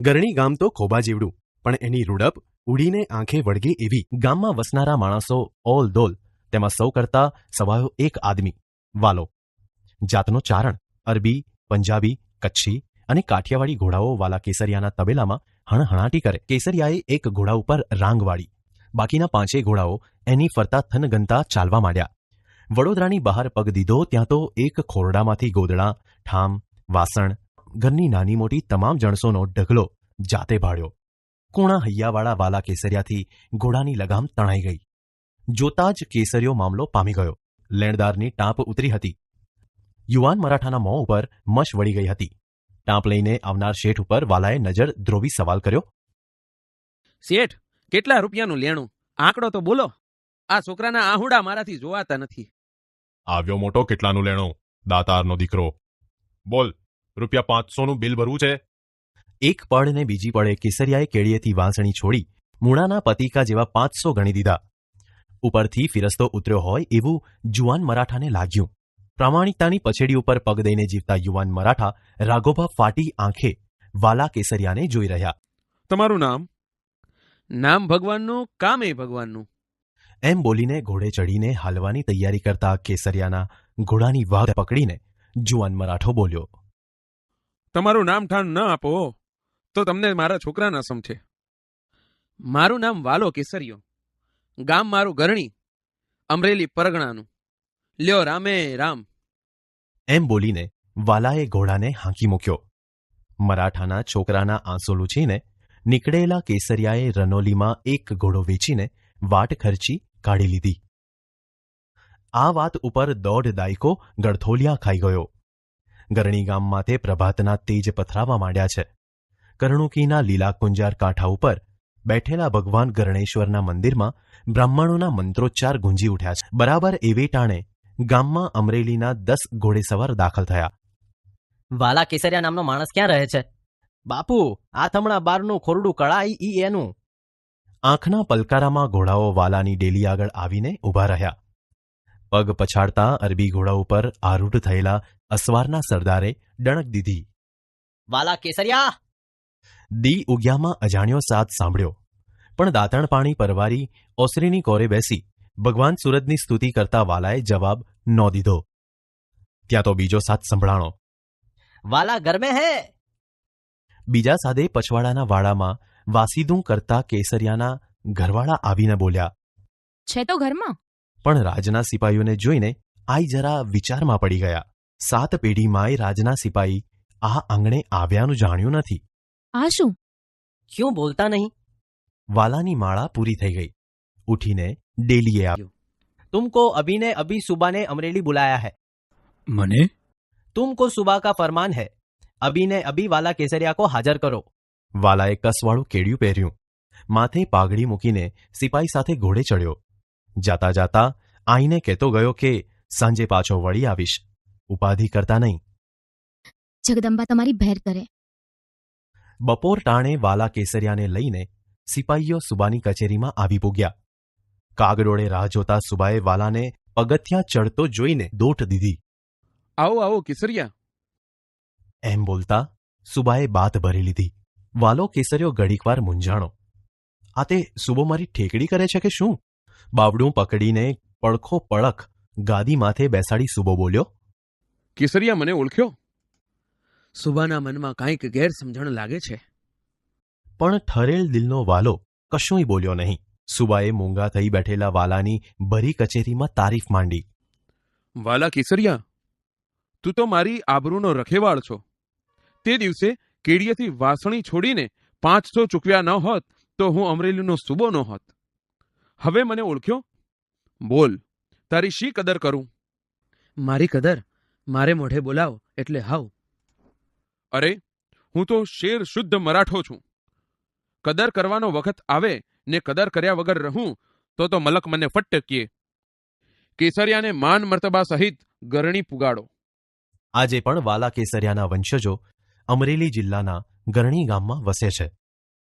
ગરણી ગામ તો ખોબા જેવડું, પણ એની રૂડપ ઉડીને આંખે વળગે એવી. ગામમાં વસનારા માણસો ઓલ દોલ, તેમાં સૌ કરતા સવાયો એક આદમી, વાલો. જાતનો ચારણ, અરબી, પંજાબી, કચ્છી અને કાઠિયાવાડી ઘોડાઓ વાલા કેસરિયાના તબેલામાં હણહણાટી કરે. કેસરિયાએ એક ઘોડા ઉપર રાંગ વાળી, બાકીના 5 ઘોડાઓ એની ફરતા થનગનતા ચાલવા માંડ્યા. વડોદરાની બહાર પગ દીધો ત્યાં તો એક ખોરડામાંથી ગોદડા, ઠામ, વાસણ, ઘરની નાની મોટી તમામ જણસોનો ઢગલો જાતે ભાળ્યો. કૂણા હૈયાવાળા વાલા કેસરિયાથી ઘોડાની લગામ તણાઈ ગઈ. જોતા જ કેસરિયો મામલો પામી ગયો. લેણદારની ટાંપ ઉતરી હતી. યુવાન મરાઠાના મોં ઉપર મશ વળી ગઈ હતી. ટાંપ લઈને આવનાર શેઠ ઉપર વાલાએ નજર દ્રોવી સવાલ કર્યો. શેઠ, કેટલા રૂપિયાનું લેણું? આંકડો તો બોલો. આ છોકરાના આહુડા મારાથી જોવાતા નથી. આવ્યો મોટો કેટલાનું લેણું, દાતારનો દીકરો. બોલ, ₹500નું બિલ ભરવું છે? એક પળ ને બીજી પળે કેસરિયાએ કેડીએથી વાંસણી છોડી મૂણાના પતિકા જેવા 500 ગણી દીધા. ઉપરથી ફિરસ્તો ઉતર્યો હોય એવું જુવાન મરાઠાને લાગ્યું. પ્રામાણિકતાની પછેડી ઉપર પગ દઈને જીવતા યુવાન મરાઠા રાઘોબા ફાટી આંખે વાલા કેસરિયાને જોઈ રહ્યા. તમારું નામ? નામ ભગવાનનું, કામ એ ભગવાનનું. એમ બોલીને ઘોડે ચડીને હાલવાની તૈયારી કરતા કેસરિયાના ઘોડાની વાગ પકડીને જુવાન મરાઠો બોલ્યો. તમારું નામ ઠાણ ન આપો તો તમને મારા છોકરાના સમજે. મારું નામ વાલો કેસરિયો, ગામ મારું ગરણી, અમરેલી પરગણાનું. લ્યો રામે રામ. એમ બોલીને વાલાએ ઘોડાને હાંકી મૂક્યો. મરાઠાના છોકરાના આંસુ લૂછીને નીકળેલા કેસરિયાએ રનોલીમાં એક ઘોડો વેચીને વાટ ખર્ચી કાઢી લીધી. આ વાત ઉપર 1.5 દાયકો ગળથોલિયા ખાઈ ગયો. ગરણી ગામમાં તે પ્રભાતના તેજ પથરાવા માંડ્યા છે. કરણુકીના લીલા કુંજાર કાંઠા ઉપર બેઠેલા ભગવાન ગરણેશ્વરના મંદિરમાં બ્રાહ્મણોના મંત્રોચ્ચાર ગુંજી ઉઠ્યા છે. બરાબર એવે ટાણે ગામમાં અમરેલીના 10 ઘોડેસવાર દાખલ થયા. વાલા કેસરિયા નામનો માણસ ક્યાં રહે છે? બાપુ, આ થમણા બારનું ખોરડું કળાઈ ઈ એનું. આંખના પલકારામાં ઘોડાઓ વાલાની ડેલી આગળ આવીને ઊભા રહ્યા. પગ પછાડતા અરબી ઘોડા ઉપર આરૂઢ થયેલા અસવારના સરદારે ડણક દીધી. વાલા કેસરિયા! દી ઉગ્યામાં અજાણ્યો સાદ સાંભળ્યો, પણ દાતણ પાણી પરવારી ઓસરીની કોરે બેસી ભગવાન સુરજની સ્તુતિ કરતા વાલાએ જવાબ ન દીધો. ત્યાં તો બીજો સાદ સંભળાણો. વાલા ઘર મેં હે. બીજા સાદે પછવાડાના વાડામાં વાસીદું કરતા કેસરિયાના ઘરવાળા આવીને બોલ્યા. છે તો ઘરમાં. પણ રાજના સિપાહીઓને જોઈને આઈ જરા વિચારમાં પડી ગયા. 7 પેઢીમાંય રાજના સિપાહી આ આંગણે આવ્યાનું જાણ્યું નથી. આ શું? ક્યું બોલતા નહીં? વાલાની માળા પૂરી થઈ ગઈ. ઉઠીને ડેલીએ આવ્યો. तुमको अभी ने अभी सुबह ने अमरेली बुलाया है. મને? तुमको सुबह का फरमान है. अभी ने अभी वाला केसरिया को हाजर करो. વાલાએ કસવાળું કેડિયું પહેર્યું. માથે પાઘડી મૂકીને સિપાહી સાથે ઘોડે ચડ્યો. જાતા જાતા આઈને કહેતો ગયો કે સાંજે પાછો વળી આવીશ, ઉપાધિ કરતા નહીં. જગદંબા તમારી ભેર કરે. બપોર ટાણે વાલા કેસરિયાને લઈને સિપાહીઓ સુબાની કચેરીમાં આવી પૂગ્યા. કાગડોળે રાહ જોતા સુબાએ વાલાને પગથિયાં ચડતો જોઈને દોટ દીધી. આવો આવો કેસરિયા. એમ બોલતા સુબાએ બાત ભરી લીધી. વાલો કેસરિયો ઘડીકવાર મૂંઝાણો. આ તે સુબો મારી ઠેકડી કરે છે કે શું? બાવડું પકડીને પડખો પડખ ગાદી માથે બેસાડી સુબો બોલ્યો. કેસરિયા મને ઓળખ્યો? સુબાના મનમાં કાંઈક ગેરસમજણ લાગે છે. પણ ઠરેલ દિલનો વાલો કશુંય બોલ્યો નહીં. સુબાએ મૂંગા થઈ બેઠેલા વાલાની ભરી કચેરીમાં તારીફ માંડી. વાલા કેસરિયા, તું તો મારી આબરૂનો રખેવાળ છો. તે દિવસે કેડીએથી વાસણી છોડીને 500 ચૂકવ્યા ન હોત તો હું અમરેલીનો સુબો ન હોત. હવે મને ઓળખ્યો? બોલ, તારી શી કદર કરું? મારી કદર મારે મોઢે બોલાવ એટલે હાવ. અરે, હું તો શેર શુદ્ધ મરાઠો છું. કદર કરવાનો વખત આવે ને કદર કર્યા વગર રહું તો મલક મને ફટ્ટ કહે. કેસરિયાને માન મર્તબા સહિત ગરણી પુગાડો. આજે પણ વાલા કેસરિયાના વંશજો અમરેલી જિલ્લાના ગરણી ગામમાં વસે છે.